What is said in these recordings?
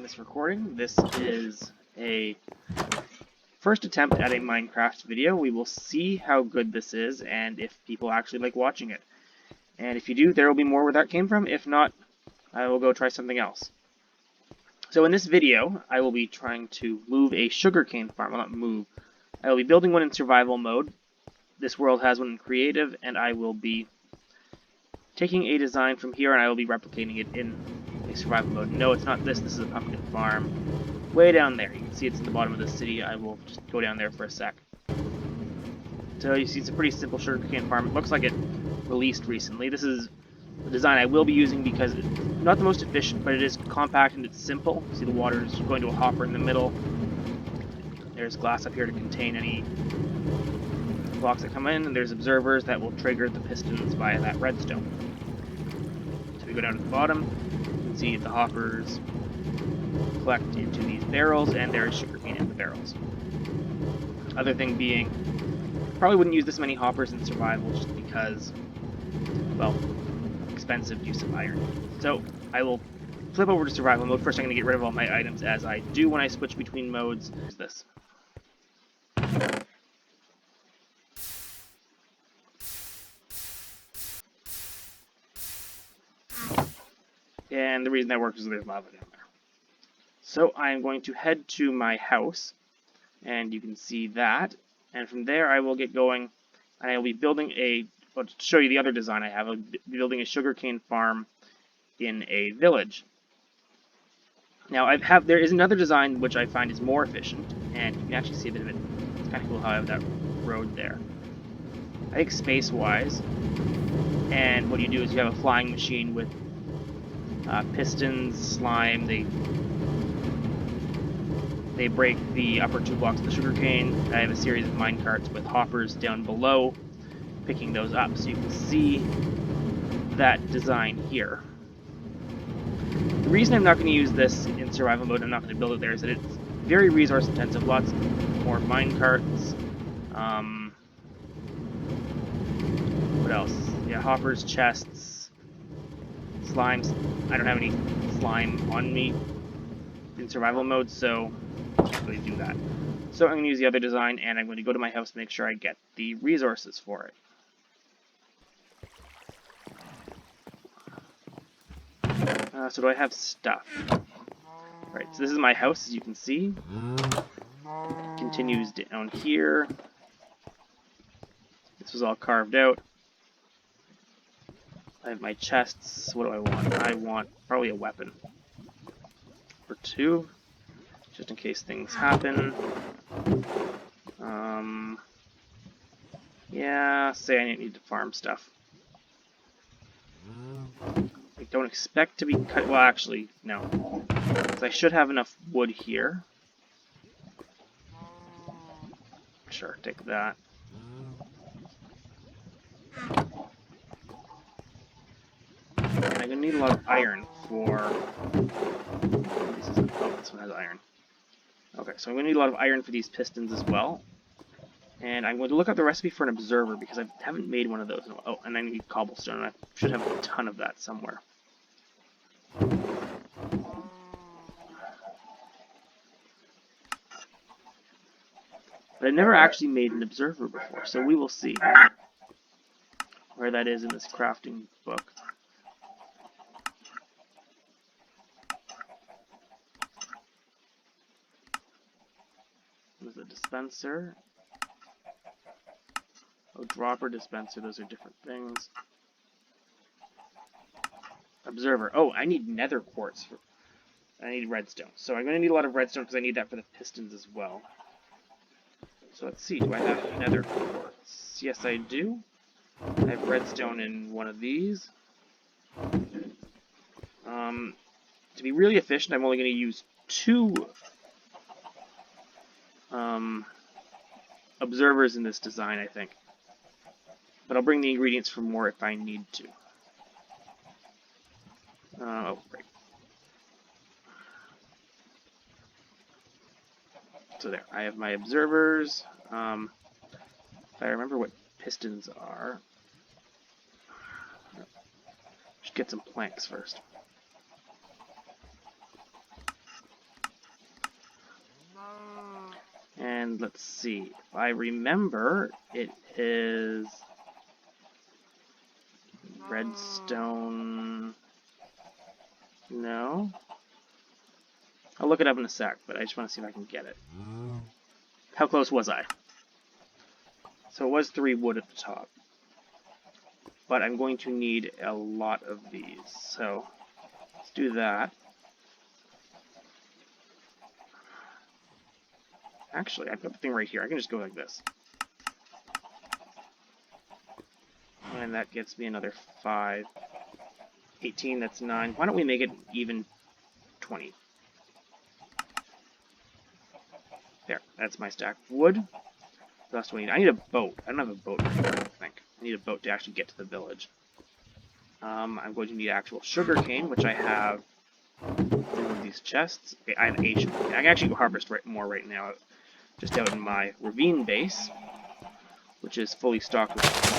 this recording. This is a first attempt at a Minecraft video. We will see how good this is and if people actually like watching it. And if you do, there will be more where that came from. If not, I will go try something else. So in this video, I will be trying to move a sugarcane farm. Well, not move. I will be building one in survival mode. This world has one in creative, and I will be taking a design from here and I will be replicating it in a survival mode. No, it's not this. This is a pumpkin farm. Way down there. You can see it's in the bottom of the city. I will just go down there for a sec. So you see it's a pretty simple sugarcane farm. It looks like it released recently. This is the design I will be using because it's not the most efficient, but it is compact and it's simple. See the water is going to a hopper in the middle. There's glass up here to contain any blocks that come in, and there's observers that will trigger the pistons via that redstone. So we go down to the bottom, you can see the hoppers collect into these barrels, and there is sugarcane in the barrels. Other thing being, probably wouldn't use this many hoppers in survival just because, well, expensive use of iron. So I will flip over to survival mode. First I'm going to get rid of all my items as I do when I switch between modes. Here's this. And the reason that works is there's lava down there. So I'm going to head to my house, and you can see that. And from there I will get going, and I will be building well, to show you the other design I have, I'll be building a sugarcane farm in a village. Now there is another design which I find is more efficient, and you can actually see a bit of it. It's kind of cool how I have that road there. I think space-wise, and what you do is you have a flying machine with pistons, slime. They break the upper two blocks of the sugarcane. I have a series of minecarts with hoppers down below, picking those up. So you can see that design here. The reason I'm not going to use this in survival mode, I'm not going to build it there, is that it's very resource intensive. Lots more minecarts. What else? Yeah, hoppers, chests, slimes. I don't have any slime on me in survival mode, so I can't really do that. So I'm going to use the other design, and I'm going to go to my house to make sure I get the resources for it. So do I have stuff? Right, so this is my house, as you can see. It continues down here. This was all carved out. I have my chests. What do I want? I want probably a weapon. Or two, just in case things happen. Yeah, say I need to farm stuff. I don't expect to be cut. Well, actually, no. Because I should have enough wood here. Sure, take that. And I'm going to need a lot of iron for... This one has iron. Okay, so I'm going to need a lot of iron for these pistons as well. And I'm going to look up the recipe for an observer because I haven't made one of those. Oh, and I need cobblestone, and I should have a ton of that somewhere. But I've never actually made an observer before, so we will see where that is in this crafting book. There's a dispenser. Oh, dropper, dispenser, those are different things. Observer. Oh, I need nether quartz. I need redstone. So I'm going to need a lot of redstone because I need that for the pistons as well. So let's see, do I have nether quartz? Yes, I do. I have redstone in one of these. To be really efficient, I'm only going to use 2 observers in this design, I think. But I'll bring the ingredients for more if I need to. Oh, great. So there, I have my observers. If I remember what pistons are, should get some planks first. And let's see. If I remember, it is redstone. No? I'll look it up in a sec, but I just want to see if I can get it. How close was I? So it was 3 wood at the top. But I'm going to need a lot of these. So let's do that. Actually, I've got the thing right here. I can just go like this. And that gets me another 5. 18, that's 9. Why don't we make it even 20? There, that's my stack of wood. What else do I need? I need a boat. I don't have a boat anymore, I don't think. I need a boat to actually get to the village. I'm going to need actual sugarcane, which I have in these chests. Okay, I have a sugarcane. I can actually go harvest more right now, just out in my ravine base, which is fully stocked with blocks.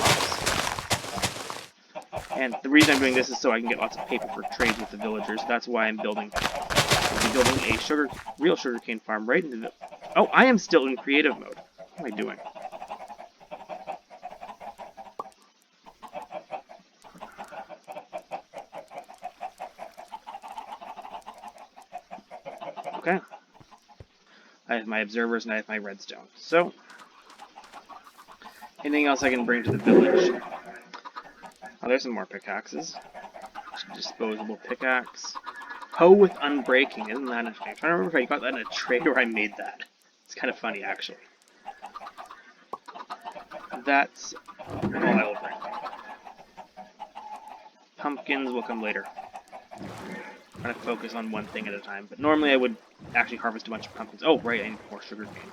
And the reason I'm doing this is so I can get lots of paper for trades with the villagers. That's why I'm building a real sugarcane farm right into the... Oh, I am still in creative mode. What am I doing? Okay. I have my observers and I have my redstone. So, anything else I can bring to the village? Oh, there's some more pickaxes. Disposable pickaxe. Hoe with unbreaking. Isn't that interesting? I'm trying to remember if I got that in a trade or I made that. It's kind of funny, actually. That's all I will bring. Pumpkins will come later. I'm going to focus on one thing at a time. But normally I would actually harvest a bunch of pumpkins. Oh, right, I need more sugarcane.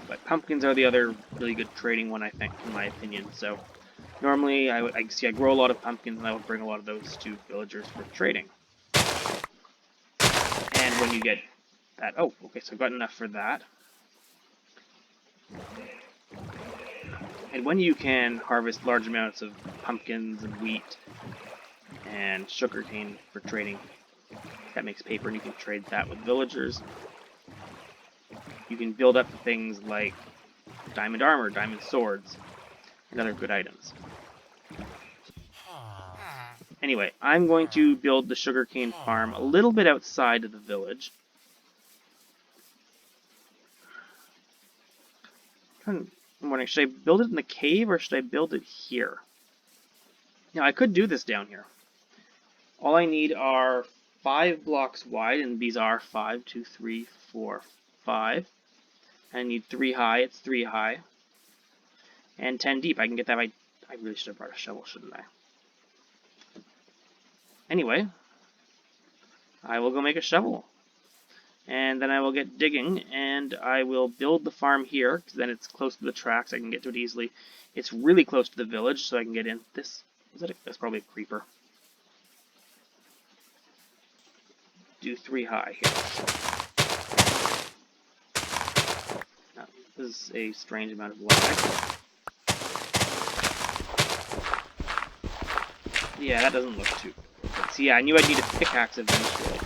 But pumpkins are the other really good trading one, I think, in my opinion. So normally I grow a lot of pumpkins and I would bring a lot of those to villagers for trading. And when you get that... Oh, okay, so I've got enough for that. And when you can harvest large amounts of pumpkins and wheat and sugarcane for trading, that makes paper and you can trade that with villagers. You can build up things like diamond armor, diamond swords, and other good items. Anyway, I'm going to build the sugarcane farm a little bit outside of the village. I'm wondering, should I build it in the cave or should I build it here? Now, I could do this down here. All I need are 5 blocks wide, and these are 5, 2, 3, 4, 5. I need 3 high, it's 3 high. And 10 deep, I can get that by... I really should have brought a shovel, shouldn't I? Anyway, I will go make a shovel. And then I will get digging, and I will build the farm here, because then it's close to the tracks, I can get to it easily. It's really close to the village, so I can get in. That's probably a creeper. Do 3 high here. Now, this is a strange amount of lag. Yeah, that doesn't look too good. See, yeah, I knew I'd need a pickaxe eventually.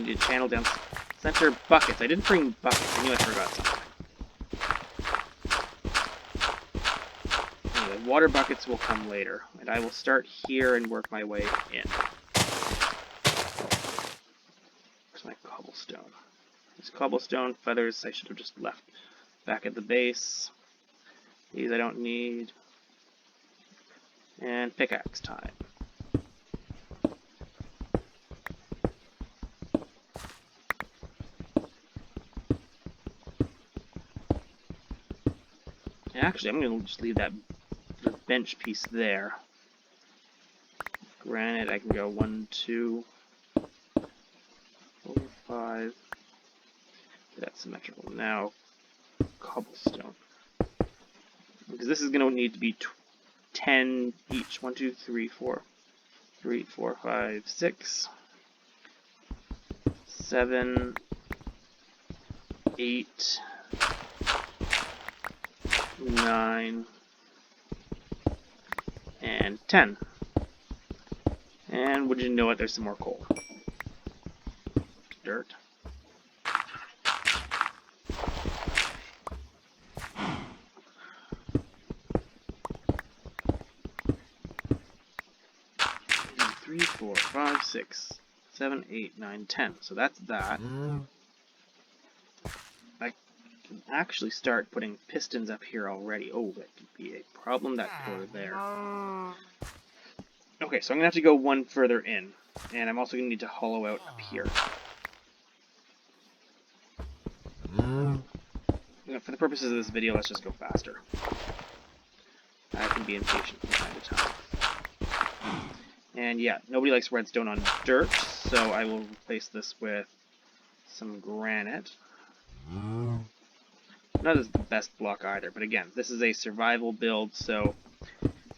To channel down center buckets. I didn't bring buckets. I knew I forgot something. Anyway, water buckets will come later, and I will start here and work my way in. Where's my cobblestone? There's cobblestone, feathers I should have just left back at the base. These I don't need. And pickaxe time. Actually, I'm going to just leave that bench piece there. Granite, I can go 1, 2, 4, 5. That's symmetrical. Now, cobblestone. Because this is going to need to be 10 each. 1, 2, 3, 4. 3, 4, 5, 6. 7, 8. 9, and 10. And would you know it, there's some more coal. Dirt. Three, 4, 5, 6, 7, 8, 9, 10. So that's that. I can actually start putting pistons up here already. Oh, that could be a problem. That pillar there. Okay, so I'm going to have to go one further in. And I'm also going to need to hollow out up here. For the purposes of this video, let's just go faster. I can be impatient from time to time. And yeah, nobody likes redstone on dirt, so I will replace this with some granite. Not as the best block either, but again, this is a survival build, so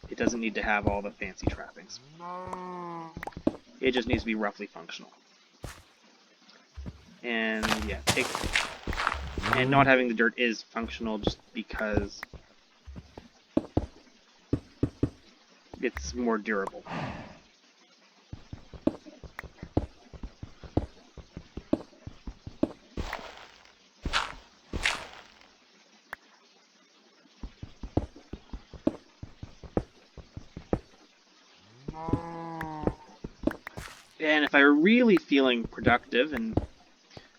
it doesn't need to have all the fancy trappings. It just needs to be roughly functional. And yeah, and not having the dirt is functional just because it's more durable. And if I were really feeling productive, and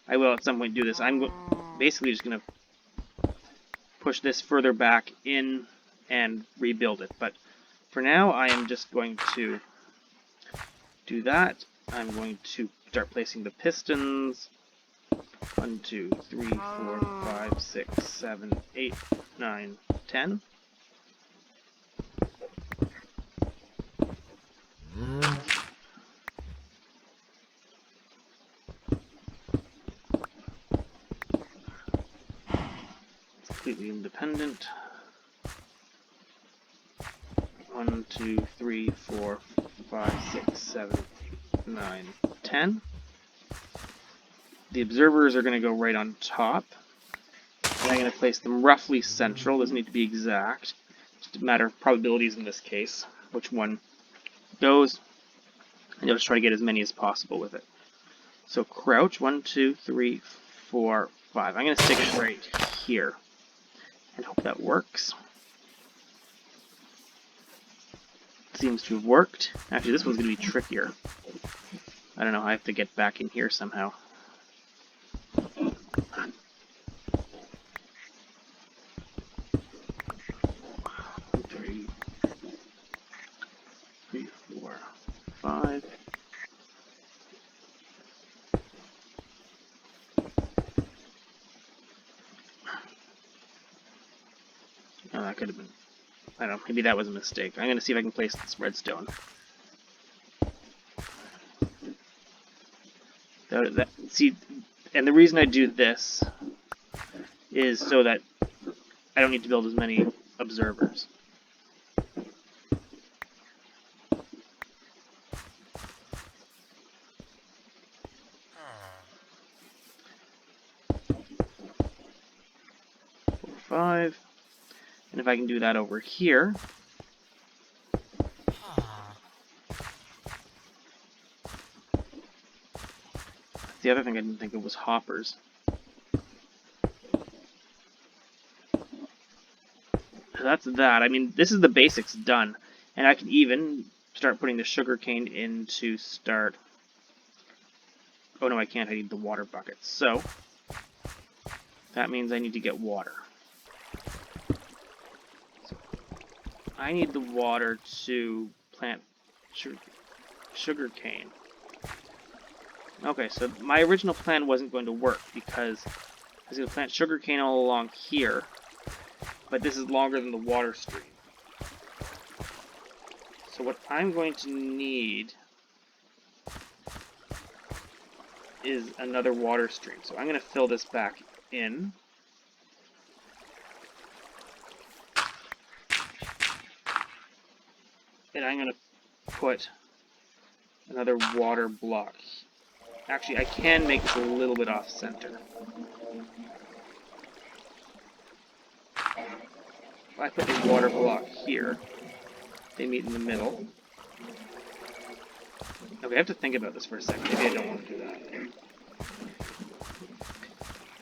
I will at some point do this, I'm basically just going to push this further back in and rebuild it. But for now, I am just going to do that. I'm going to start placing the pistons. 1, 2, 3, 4, 5, 6, 7, 8, 9, 10. Completely independent. 1, 2, 3, 4, 5, 6, 7, 8, 9, 10. The observers are going to go right on top. And I'm going to place them roughly central. Doesn't need to be exact. Just a matter of probabilities in this case, which one goes. And you'll just try to get as many as possible with it. So crouch, 1, 2, 3, 4, 5. I'm going to stick it right here. And hope that works. Seems to have worked. Actually, this one's going to be trickier. I don't know, I have to get back in here somehow. 3, 4, 5. Oh, that could have been... I don't know, maybe that was a mistake. I'm going to see if I can place this redstone. See, and the reason I do this is so that I don't need to build as many observers. Five. And if I can do that over here. The other thing I didn't think of was hoppers. So that's that. I mean, this is the basics done. And I can even start putting the sugarcane in to start... Oh no, I can't. I need the water buckets. So, that means I need to get water. So, I need the water to plant sugarcane. Okay, so my original plan wasn't going to work because I was going to plant sugarcane all along here, but this is longer than the water stream. So what I'm going to need is another water stream. So I'm going to fill this back in. And I'm going to put another water block. Actually, I can make this a little bit off center. If I put a water block here, They meet in the middle. Okay, I have to think about this for a second. Maybe I don't want to do that.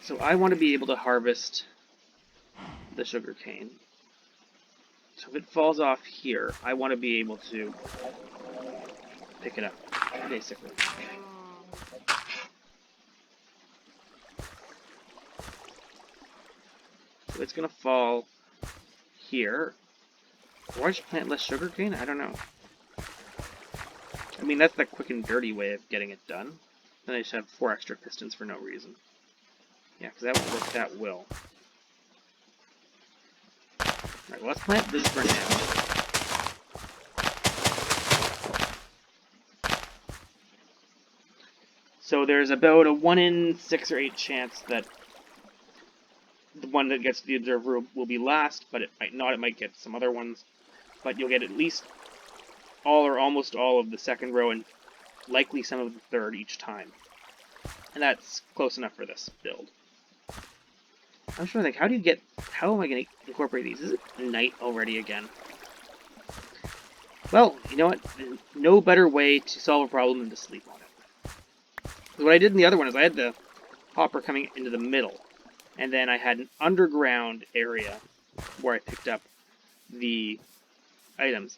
So I want to be able to harvest the sugarcane. So if it falls off here, I want to be able to pick it up, basically. So it's going to fall here. Or I should plant less sugarcane? I don't know. I mean, that's the quick and dirty way of getting it done. Then I just have 4 extra pistons for no reason. Yeah, because that won't work that well. Alright, well, let's plant this for now. So there's about a 1 in 6 or 8 chance that the one that gets the observer will be last, but it might not. It might get some other ones. But you'll get at least all or almost all of the second row and likely some of the third each time. And that's close enough for this build. I'm trying to think, how am I going to incorporate these? Is it night already again? Well, you know what? No better way to solve a problem than to sleep on it. What I did in the other one is I had the hopper coming into the middle, and then I had an underground area where I picked up the items.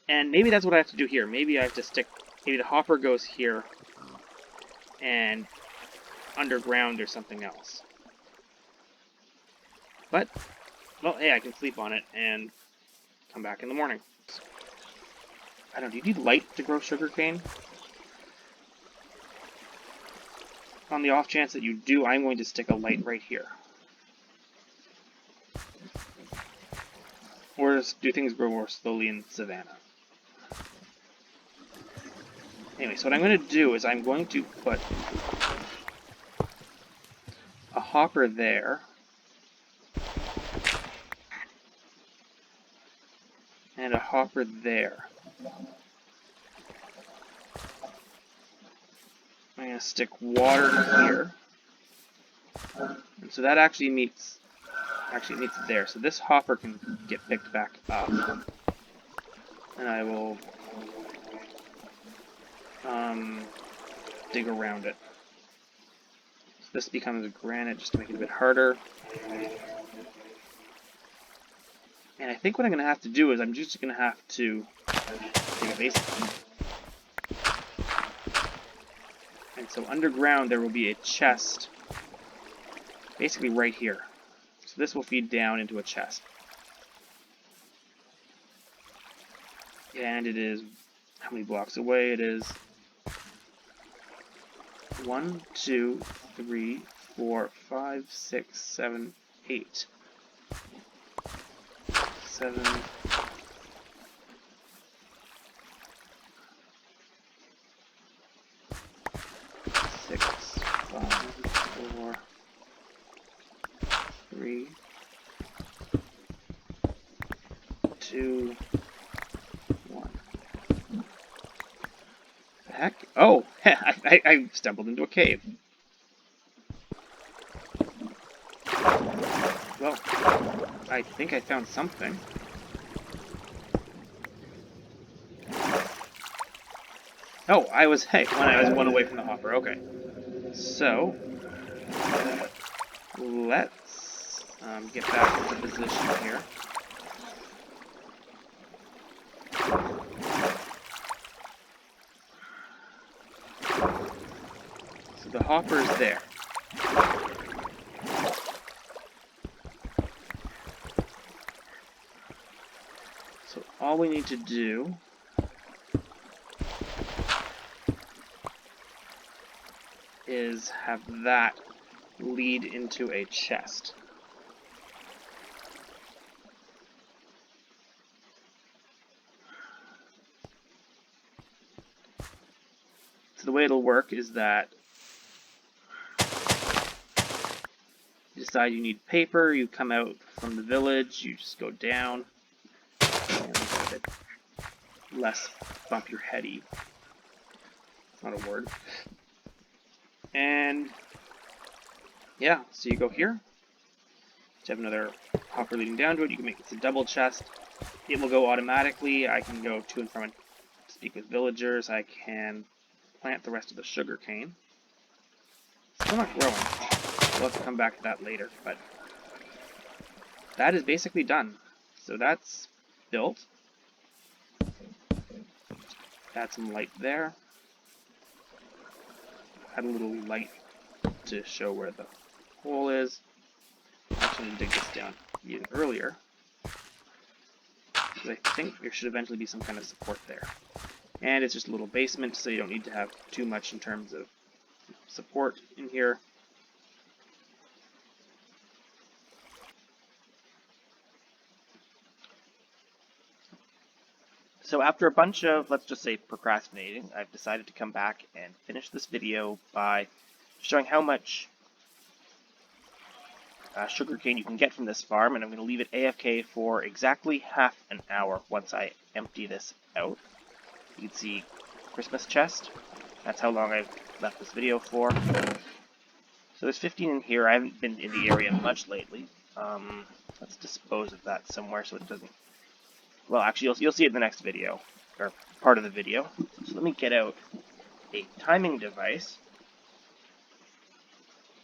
And maybe that's what I have to do here. Maybe I have to maybe the hopper goes here, and underground or something else. But, well, hey, I can sleep on it and come back in the morning. I don't know, do you need light to grow sugarcane? On the off chance that you do, I'm going to stick a light right here. Or do things grow more slowly in Savannah? Anyway, so what I'm going to do is I'm going to put a hopper there. And a hopper there. I'm going to stick water here. And so that actually meets there. So this hopper can get picked back up. And I will dig around it. So this becomes granite just to make it a bit harder. And I think what I'm going to have to do is I'm just going to have to dig a base. And so underground there will be a chest, basically right here. So this will feed down into a chest. And it is, how many blocks away? It is 1, 2, 3, 4, 5, 6, 7, 8. 7. 6, 5, 4, 3, 2, 1. The heck? Oh, I stumbled into a cave. Well, I think I found something. Oh, I was one away from the hopper. Okay. So, let's get back into position here. So the hopper's there. So all we need to do is have that lead into a chest. So the way it'll work is that you decide you need paper, you come out from the village, you just go down, and a bit less bump your heady. It's not a word. And yeah, so you go here. You have another hopper leading down to it. You can make it a double chest. it will go automatically. I can go to and from and speak with villagers. I can plant the rest of the sugarcane. Still not growing. We'll have to come back to that later, but that is basically done. So that's built. Add some light there. Add a little light to show where the hole is. Actually, dig this down even earlier, because I think there should eventually be some kind of support there. And it's just a little basement, so you don't need to have too much in terms of support in here. So after a bunch of, let's just say, procrastinating, I've decided to come back and finish this video by showing how much sugarcane you can get from this farm, and I'm going to leave it AFK for exactly half an hour once I empty this out. You can see Christmas chest. That's how long I've left this video for. So there's 15 in here. I haven't been in the area much lately. Let's dispose of that somewhere so it doesn't... Well, actually, you'll see it in the next video, or part of the video. So let me get out a timing device.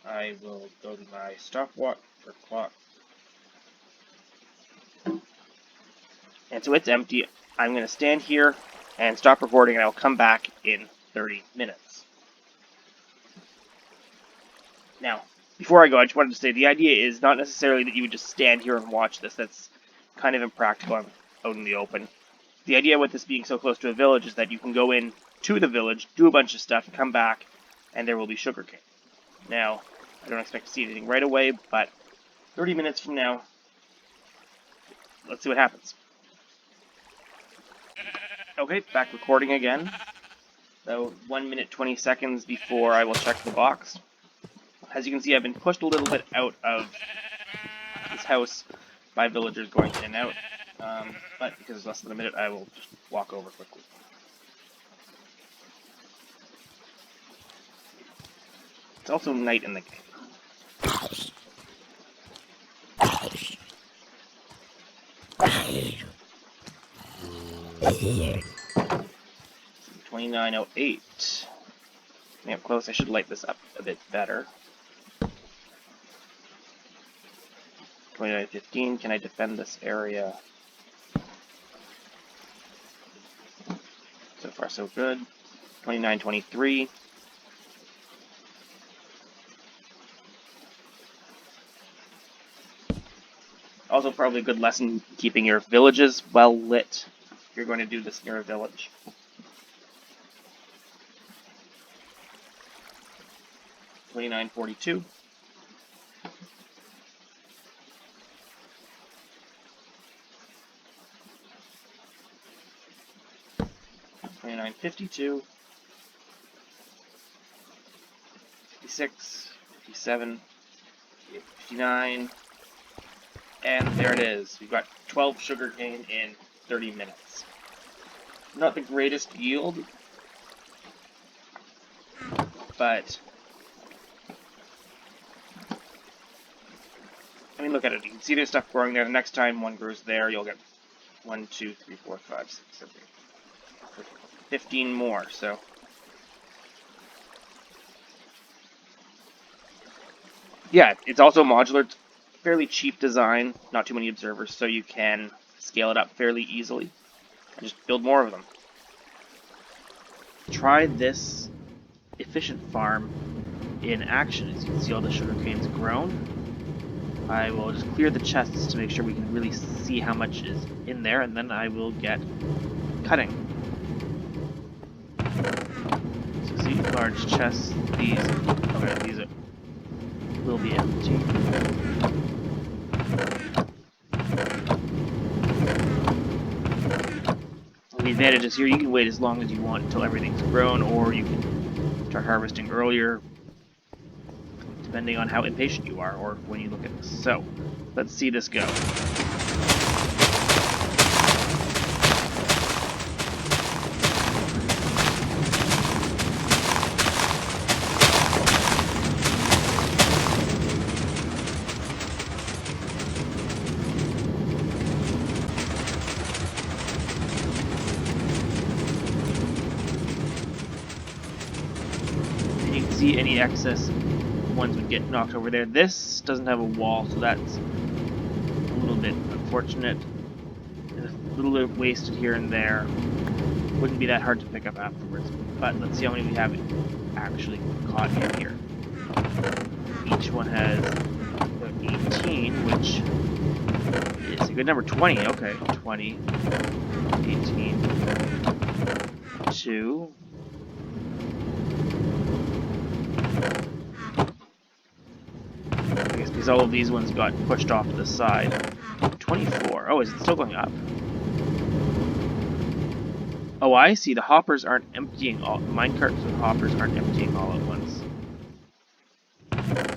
I will go to my stopwatch or clock. And so it's empty. I'm going to stand here and stop recording, and I'll come back in 30 minutes. Now, before I go, I just wanted to say the idea is not necessarily that you would just stand here and watch this. That's kind of impractical. I'm out in the open. The idea with this being so close to a village is that you can go in to the village, do a bunch of stuff, come back, and there will be sugarcane. Now, I don't expect to see anything right away, but 30 minutes from now, let's see what happens. Okay, back recording again. So 1 minute 20 seconds before I will check the box. As you can see, I've been pushed a little bit out of this house by villagers going in and out. But because it's less than a minute, I will just walk over quickly. It's also night in the game. 29:08. Coming up close. I should light this up a bit better. 29:15. Can I defend this area? So far, so good. 29:23. Also, probably a good lesson keeping your villages well lit if you're going to do this near a village. 29:42. 29:52. 56. 57. 59. And there it is. We've got 12 sugarcane in 30 minutes. Not the greatest yield, but I mean, look at it. You can see there's stuff growing there. The next time one grows there, you'll get 1, 2, 3, 4, 5, 6, 7, 8, 15 more. So yeah, it's also modular. It's fairly cheap design, not too many observers, so you can scale it up fairly easily and just build more of them. Try this efficient farm in action. As you can see, all the sugarcane's grown. I will just clear the chests to make sure we can really see how much is in there, and then I will get cutting. So see, large chests, these will be empty. And the advantage is here, you can wait as long as you want until everything's grown, or you can start harvesting earlier, depending on how impatient you are, or when you look at this. So, let's see this go. see any excess ones would get knocked over there. This doesn't have a wall, so that's a little bit unfortunate. There's a little bit wasted here and there. Wouldn't be that hard to pick up afterwards. But let's see how many we have actually caught in here. Each one has 18, which is a good number. 20, okay. 20, 18, 2. I guess because all of these ones got pushed off to the side. 24. Oh, is it still going up? Oh, I see. The hoppers aren't emptying all. Minecarts with hoppers aren't emptying all at once.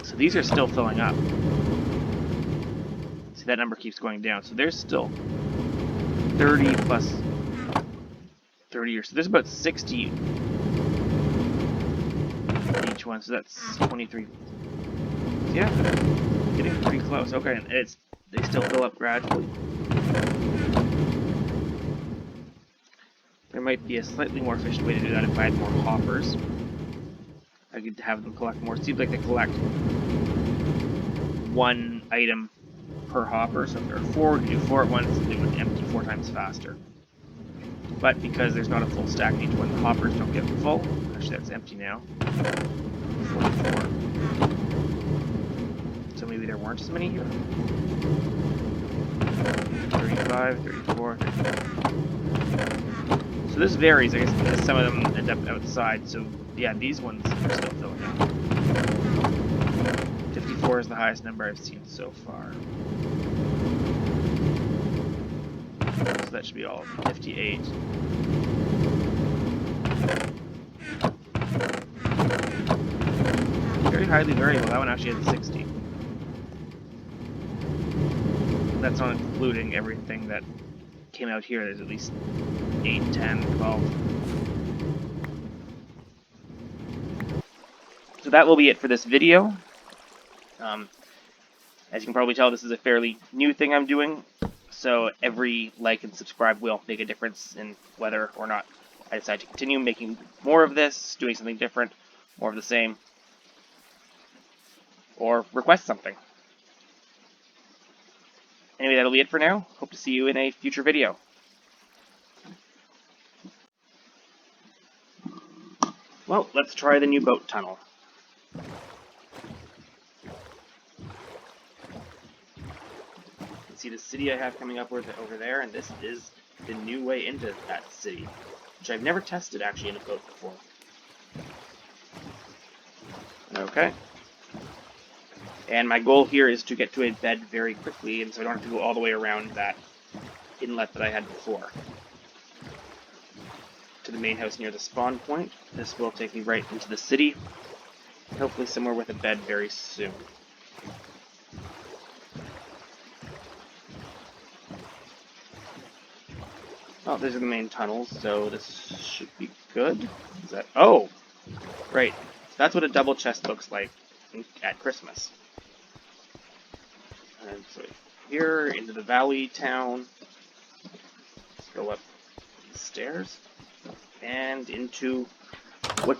So these are still filling up. See, that number keeps going down. So there's still 30 plus 30 or so. There's about 60 each one. So that's 23. Yeah, getting pretty close. Okay, and they still fill up gradually. There might be a slightly more efficient way to do that if I had more hoppers. I could have them collect more. It seems like they collect one item per hopper, so if there are 4, we could do 4 at once, and it would empty 4 times faster. But because there's not a full stack in each one, the hoppers don't get full. Actually, that's empty now. 44. So maybe there weren't as many here. 35, 34, 35. So this varies, I guess, because some of them end up outside. So yeah, these ones are still filling up. 54 is the highest number I've seen so far. So that should be all of them. 58. Very highly variable. That one actually has a 60. That's not including everything that came out here. There's at least 8, 10, 12. So that will be it for this video. As you can probably tell, this is a fairly new thing I'm doing. So every like and subscribe will make a difference in whether or not I decide to continue making more of this, doing something different, more of the same, or request something. Anyway, that'll be it for now. Hope to see you in a future video. Well, let's try the new boat tunnel. You can see the city I have coming up over there, and this is the new way into that city, which I've never tested actually in a boat before. Okay. And my goal here is to get to a bed very quickly, and so I don't have to go all the way around that inlet that I had before. To the main house near the spawn point. This will take me right into the city, hopefully somewhere with a bed very soon. Oh, these are the main tunnels, so this should be good. Is that... Oh! Right. That's what a double chest looks like at Christmas. And so here, into the valley town. Let's go up the stairs. And into what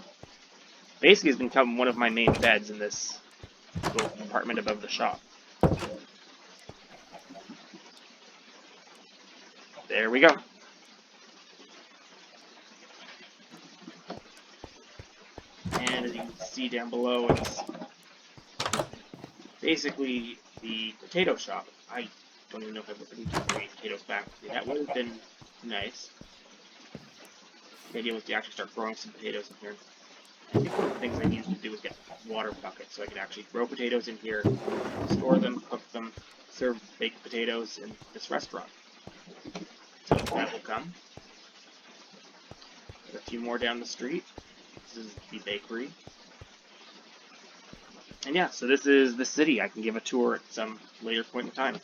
basically has become one of my main beds in this little apartment above the shop. There we go. And as you can see down below, it's basically the potato shop. I don't even know if I've ever been to bring potatoes back. That would have been nice. The idea was to actually start growing some potatoes in here. I think one of the things I needed to do was get water buckets so I could actually grow potatoes in here, store them, cook them, serve baked potatoes in this restaurant. So that will come. There's a few more down the street. This is the bakery. And yeah, so this is the city. I can give a tour at some later point in time.